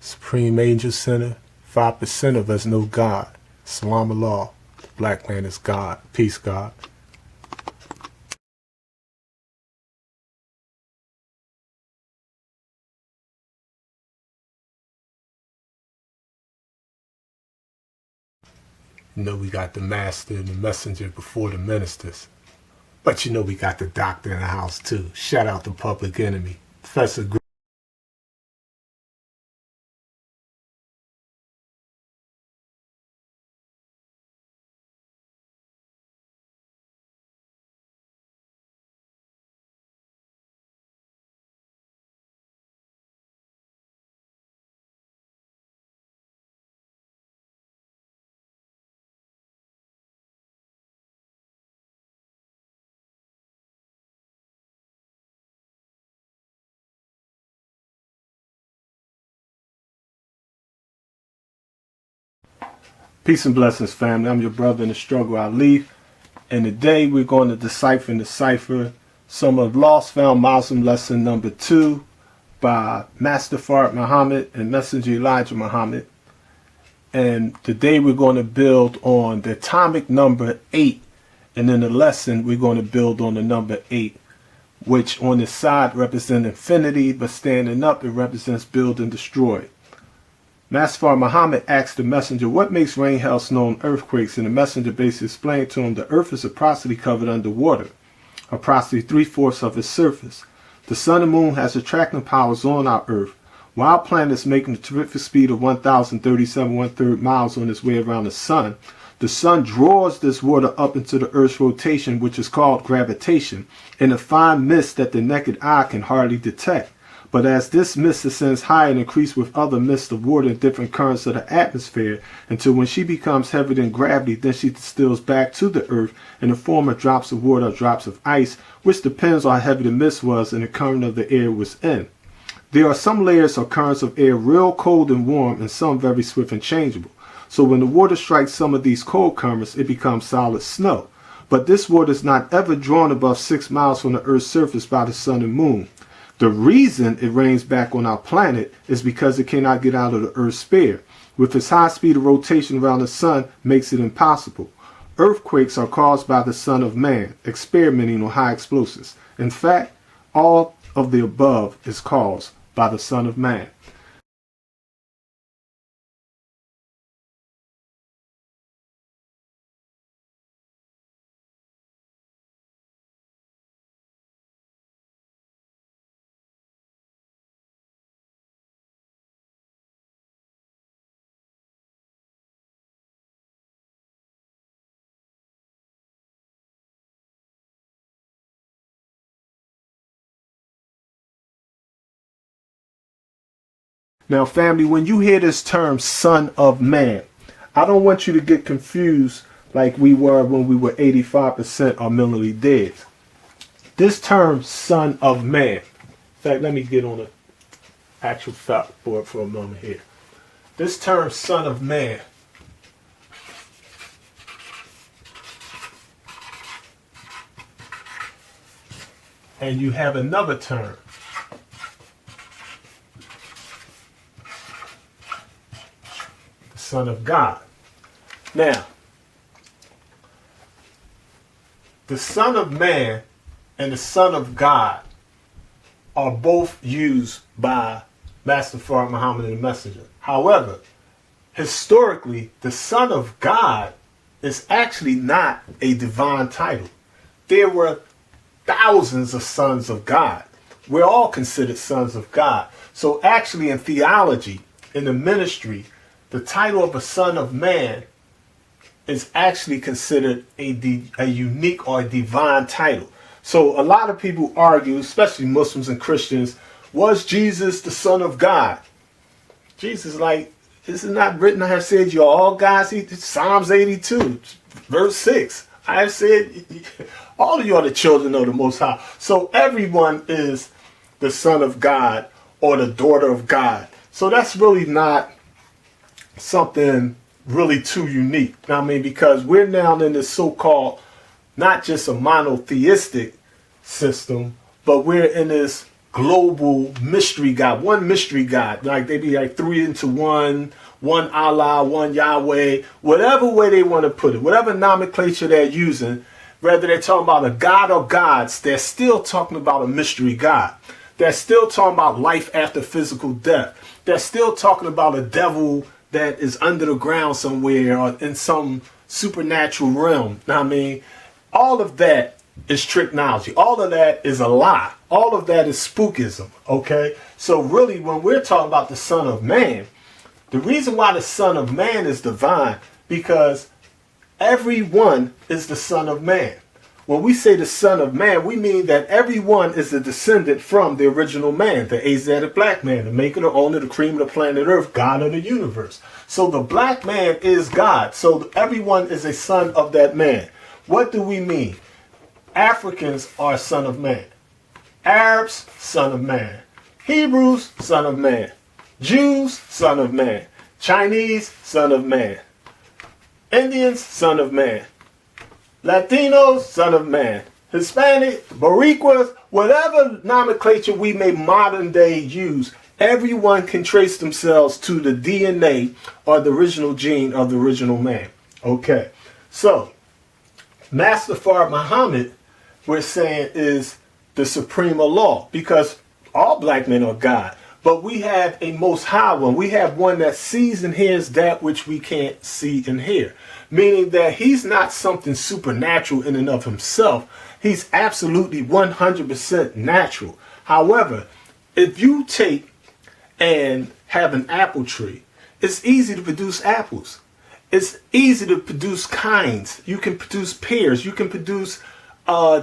Supreme Angel Center, 5% of us know God. Salam Allah. The black man is God. Peace, God. You know we got the master and the messenger before the ministers. But you know we got the doctor in the house too. Shout out to Public Enemy. Professor Peace and blessings, family. I'm your brother in the struggle, Ali. And today we're going to decipher and decipher some of Lost Found Muslim lesson number 2 by Master Fard Muhammad and Messenger Elijah Muhammad. And today we're going to build on the atomic number 8. And in the lesson we're going to build on the number 8, which on the side represents infinity, but standing up it represents build and destroy. Master Fard Muhammad asked the messenger, what makes rain, hail, snow, and earthquakes? And the messenger basically explained to him the earth is approximately covered underwater, approximately 3/4 of its surface. The sun and moon has attracting powers on our earth. While planets making a terrific speed of 1,037 1/3 miles on its way around the sun draws this water up into the earth's rotation, which is called gravitation, in a fine mist that the naked eye can hardly detect. But as this mist ascends higher and increases with other mists of water in different currents of the atmosphere, until when she becomes heavier than gravity, then she distills back to the earth in the form of drops of water or drops of ice, which depends on how heavy the mist was and the current of the air was in. There are some layers or currents of air real cold and warm, and some very swift and changeable. So when the water strikes some of these cold currents, it becomes solid snow. But this water is not ever drawn above 6 miles from the earth's surface by the sun and moon. The reason it rains back on our planet is because it cannot get out of the Earth's sphere. With its high speed of rotation around the sun makes it impossible. Earthquakes are caused by the Son of Man, experimenting on high explosives. In fact, all of the above is caused by the Son of Man. Now, family, when you hear this term, Son of Man, I don't want you to get confused like we were when we were 85% or mentally dead. This term, Son of Man, in fact, let me get on the actual fact board for a moment here. This term, Son of Man, and you have another term, Son of God. Now, the Son of Man and the Son of God are both used by Master Fard Muhammad and the Messenger. However, historically, the Son of God is actually not a divine title. There were thousands of sons of God. We're all considered sons of God. So actually in theology, in the ministry, the title of a Son of Man is actually considered a unique or a divine title. So a lot of people argue, especially Muslims and Christians, was Jesus the Son of God? Jesus, like, this is not written, I have said you're all gods. Psalms 82, verse 6. I have said all of you are the children of the Most High. So everyone is the Son of God or the daughter of God. So that's really not something really too unique. I mean, because we're now in this so-called, not just a monotheistic system, but we're in this global mystery God, one mystery God. Like they be like three into one Allah, one Yahweh, whatever way they want to put it, whatever nomenclature they're using, whether they're talking about a God or gods, they're still talking about a mystery God. They're still talking about life after physical death. They're still talking about a devil that is under the ground somewhere or in some supernatural realm. Now, I mean, all of that is tricknology. All of that is a lie. All of that is spookism. Okay? So really, when we're talking about the Son of Man, the reason why the Son of Man is divine, because everyone is the Son of Man. When we say the Son of Man, we mean that everyone is a descendant from the original man, the Asiatic black man, the maker, the owner, the cream of the planet Earth, God of the universe. So the black man is God. So everyone is a son of that man. What do we mean? Africans are son of man. Arabs, son of man. Hebrews, son of man. Jews, son of man. Chinese, son of man. Indians, son of man. Latinos, son of man. Hispanic, Boricuas, whatever nomenclature we may modern day use, everyone can trace themselves to the DNA or the original gene of the original man. Okay, so Master Fard Muhammad, we're saying, is the supreme law, because all black men are God. But we have a most high one. We have one that sees and hears that which we can't see and hear. Meaning that he's not something supernatural in and of himself. He's absolutely 100% natural. However, if you take and have an apple tree, it's easy to produce apples. It's easy to produce kinds. You can produce pears. You can produce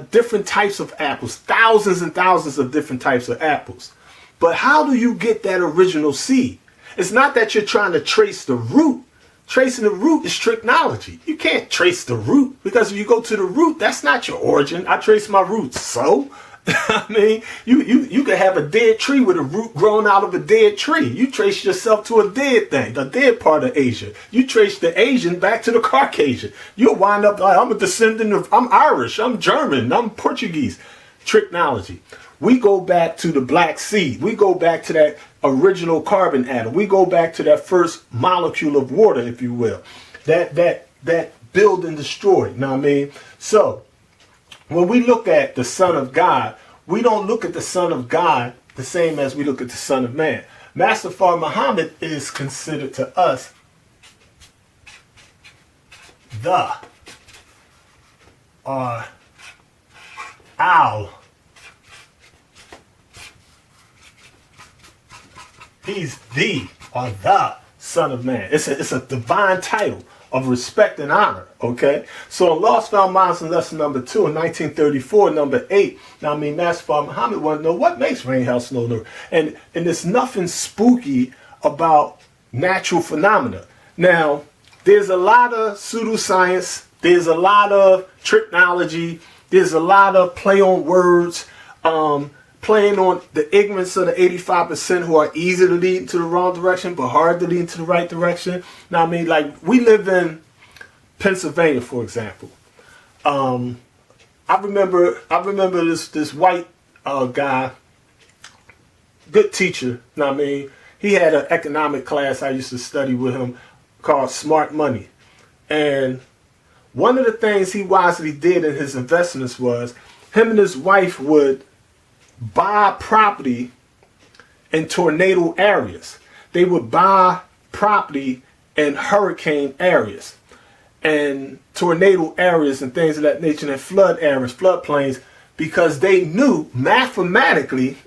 different types of apples. Thousands and thousands of different types of apples. But how do you get that original seed? It's not that you're trying to trace the root. Tracing the root is tricknology. You can't trace the root, because if you go to the root, that's not your origin. I trace my roots. So, I mean, you could have a dead tree with a root growing out of a dead tree. You trace yourself to a dead thing, a dead part of Asia. You trace the Asian back to the Caucasian. You'll wind up like, I'm a descendant of, I'm Irish, I'm German, I'm Portuguese. Tricknology. We go back to the black seed. We go back to that original carbon atom. We go back to that first molecule of water, if you will. That build and destroy. You know what I mean? So, when we look at the Son of God, we don't look at the Son of God the same as we look at the Son of Man. Master Fard Muhammad is considered to us the or our. He's the or the Son of Man. It's a divine title of respect and honor. Okay? So in Lost Found Minds in lesson number 2 in 1934, number 8, now I mean, Master Fard Muhammad wanted to know what makes rain, hail, snow, and earth. And there's nothing spooky about natural phenomena. Now, there's a lot of pseudoscience. There's a lot of tricknology. There's a lot of play on words. Playing on the ignorance of the 85% who are easy to lead into the wrong direction, but hard to lead into the right direction. Now, I mean, like, we live in Pennsylvania, for example. I remember this white guy, good teacher. Now, I mean, he had an economic class I used to study with him called Smart Money. And one of the things he wisely did in his investments was him and his wife would buy property in tornado areas. They would buy property in hurricane areas and tornado areas and things of that nature, and flood areas, floodplains, because they knew mathematically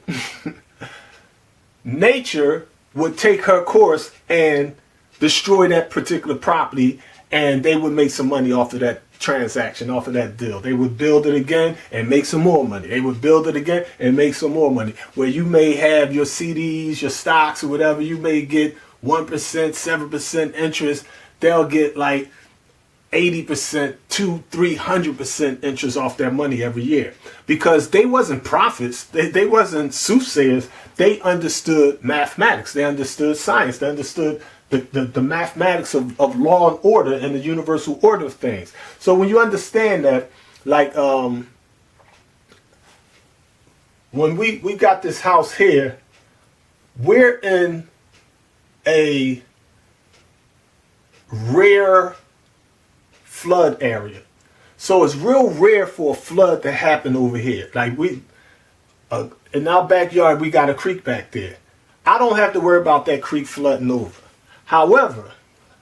nature would take her course and destroy that particular property, and they would make some money off of that transaction, off of that deal. They would build it again and make some more money. They would build it again and make some more money. Where you may have your CDs, your stocks, or whatever, you may get 1%, 7% interest. They'll get like 80%, 300% interest off their money every year, because they wasn't prophets. They wasn't soothsayers. They understood mathematics. They understood science. They understood the mathematics of law and order and the universal order of things. So when you understand that, like, when we got this house here, we're in a rare flood area. So it's real rare for a flood to happen over here. Like in our backyard, we got a creek back there. I don't have to worry about that creek flooding over. However,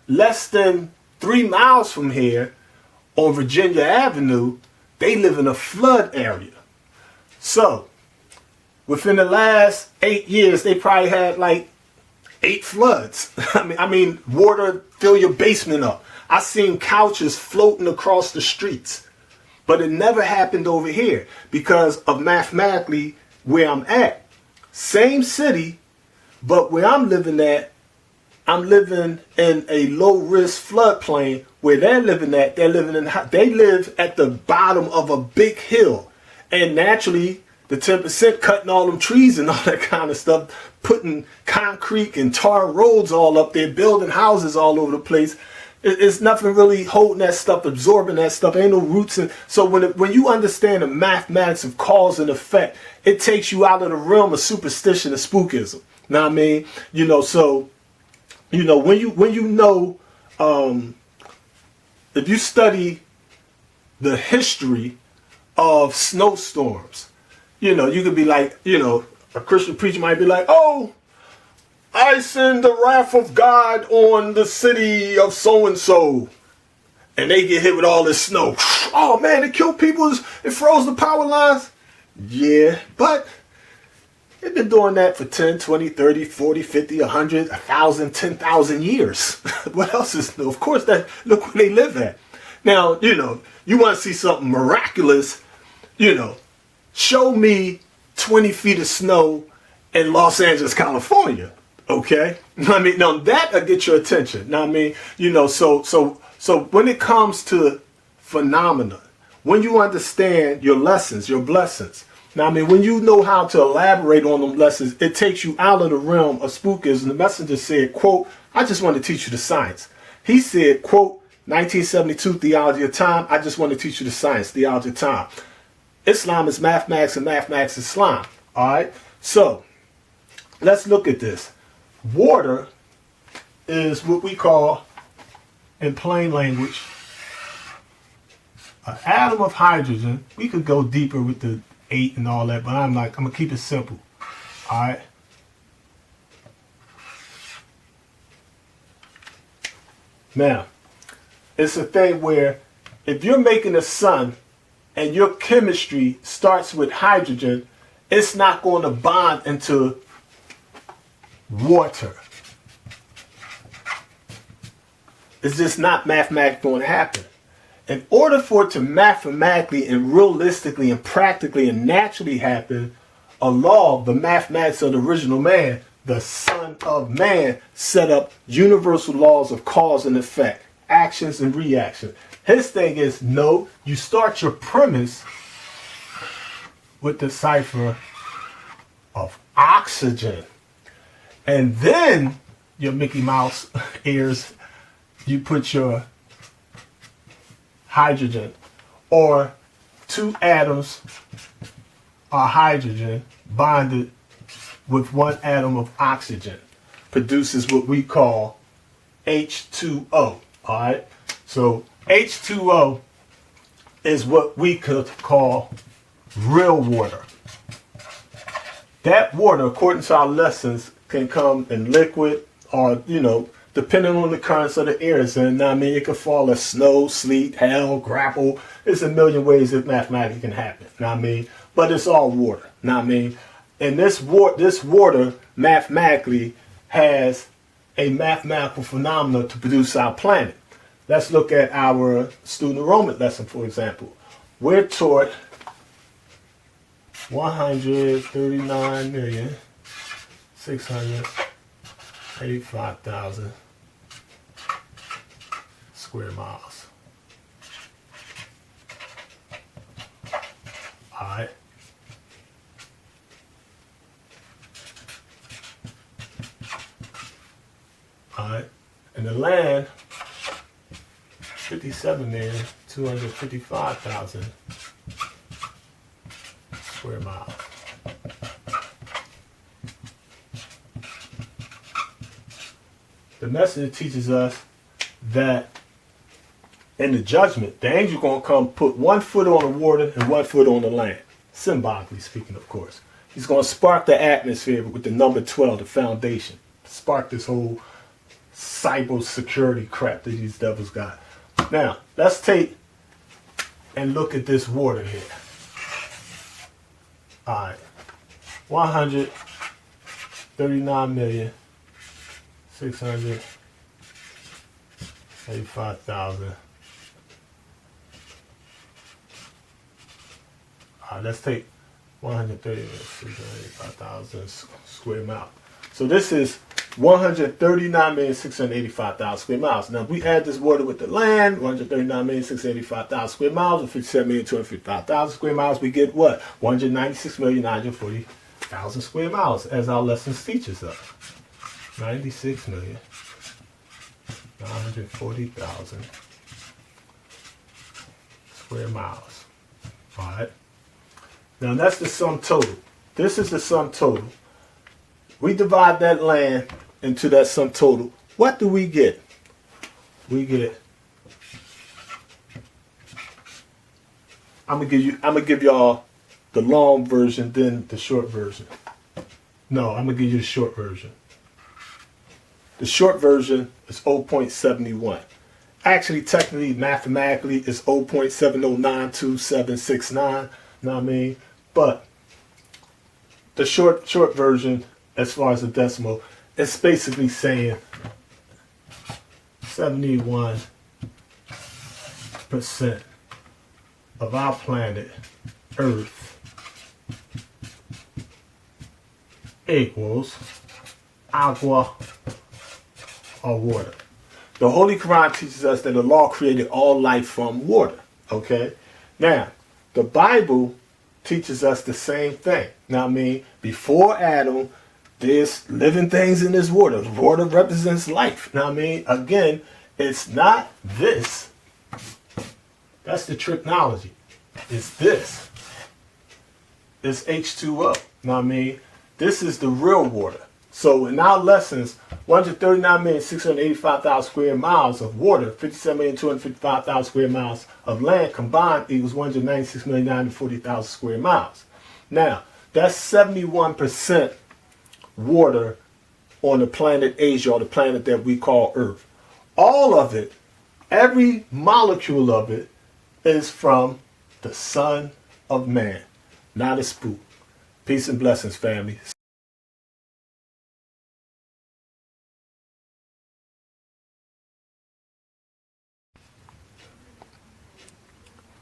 less than 3 miles from here on Virginia Avenue, they live in a flood area. So within the last 8 years, they probably had like 8 floods. I mean, water fill your basement up. I seen couches floating across the streets, but it never happened over here because of mathematically where I'm at. Same city, but where I'm living at, I'm living in a low risk floodplain. Where they live at the bottom of a big hill, and naturally the 10% cutting all them trees and all that kind of stuff, putting concrete and tar roads all up there, building houses all over the place. It's nothing really holding that stuff, absorbing that stuff. Ain't no roots in. So when you understand the mathematics of cause and effect, it takes you out of the realm of superstition and spookism. Know what I mean? So when you know, if you study the history of snowstorms, you could be like, a Christian preacher might be like, oh, I send the wrath of God on the city of so-and-so. And they get hit with all this snow. Oh man, it killed people. It froze the power lines. Yeah, but they've been doing that for 10, 20, 30, 40, 50, 100, 1,000, 10,000 years. What else is new? Of course, look where they live at. Now, you want to see something miraculous, show me 20 feet of snow in Los Angeles, California. Okay? I mean, now that'll get your attention. Now, I mean, so when it comes to phenomena, when you understand your lessons, your blessings, now, I mean, when you know how to elaborate on them lessons, it takes you out of the realm of spookism. The messenger said, quote, I just want to teach you the science. He said, quote, 1972 theology of time. I just want to teach you the science, theology of time. Islam is mathematics and mathematics is Islam. All right. So let's look at this. Water is what we call, in plain language, an atom of hydrogen. We could go deeper with the 8 and all that, but I'm going to keep it simple. All right. Now, it's a thing where if you're making a sun and your chemistry starts with hydrogen, it's not going to bond into water. It's just not mathematically going to happen. In order for it to mathematically and realistically and practically and naturally happen, a law, the mathematics of the original man, the Son of Man, set up universal laws of cause and effect, actions and reactions. His thing is, no, you start your premise with the cipher of oxygen. And then your Mickey Mouse ears, you put your hydrogen, or 2 atoms are hydrogen bonded with 1 atom of oxygen, produces what we call H2O. All right. So H2O is what we could call real water. That water, according to our lessons, can come in liquid or, depending on the currents of the air it's in. I mean, it could fall as snow, sleet, hail, grapple. There's a million ways that mathematically can happen. I mean, but it's all water. I mean, and this water mathematically has a mathematical phenomena to produce our planet. Let's look at our student enrollment lesson, for example. We're taught 139,685,000 square miles. All right. All right. And the land, 57,255,000 square miles. The message teaches us that in the judgment, the angel going to come put 1 foot on the water and 1 foot on the land. Symbolically speaking, of course. He's going to spark the atmosphere with the number 12, the foundation. Spark this whole cyber security crap that these devils got. Now, let's take and look at this water here. Alright. 139,685,000. Alright, let's take 130,685,000 square miles. So this is 139,685,000 square miles. Now, if we add this water with the land, 139,685,000 square miles, or 57,255,000 square miles, we get what? 196,940,000 square miles, as our lessons teaches us. 96,940,000 square miles. All right. Now, that's the sum total. This is the sum total. We divide that land into that sum total. What do we get? We get. I'm gonna give y'all the long version, then the short version. No, I'm gonna give you the short version. The short version is 0.71. Actually, technically, mathematically, it's 0.70927769. Know what I mean? But the short version, as far as the decimal, it's basically saying 71% of our planet Earth equals agua or water. The Holy Quran teaches us that Allah created all life from water. Okay? Now, the Bible teaches us the same thing. Now, I mean, before Adam, there's living things in this water. Water represents life. Now, I mean, again, it's not this. That's the technology. It's this. It's H2O. Now, I mean, this is the real water. So in our lessons, 139,685,000 square miles of water, 57,255,000 square miles of land combined equals 196,940,000 square miles. Now, that's 71% water on the planet Asia, or the planet that we call Earth. All of it, every molecule of it, is from the Son of Man, not a spook. Peace and blessings, family.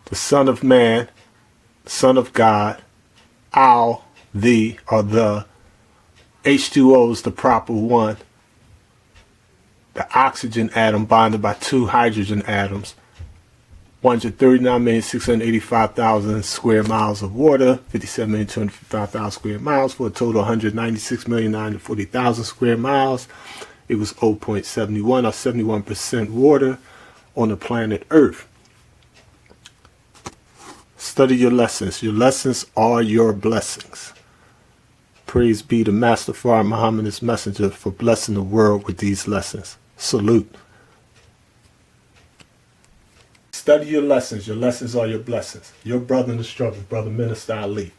The Son of Man, Son of God, our, the, or the. H2O is the proper one. The oxygen atom bonded by 2 hydrogen atoms. 139,685,000 square miles of water, 57,255,000 square miles, for a total of 196,940,000 square miles. It was 0.71 or 71% water on the planet Earth. Study your lessons. Your lessons are your blessings. Praise be to Master Fard Muhammad, his messenger, for blessing the world with these lessons. Salute. Study your lessons. Your lessons are your blessings. Your brother in the struggle, Brother Minister Ali.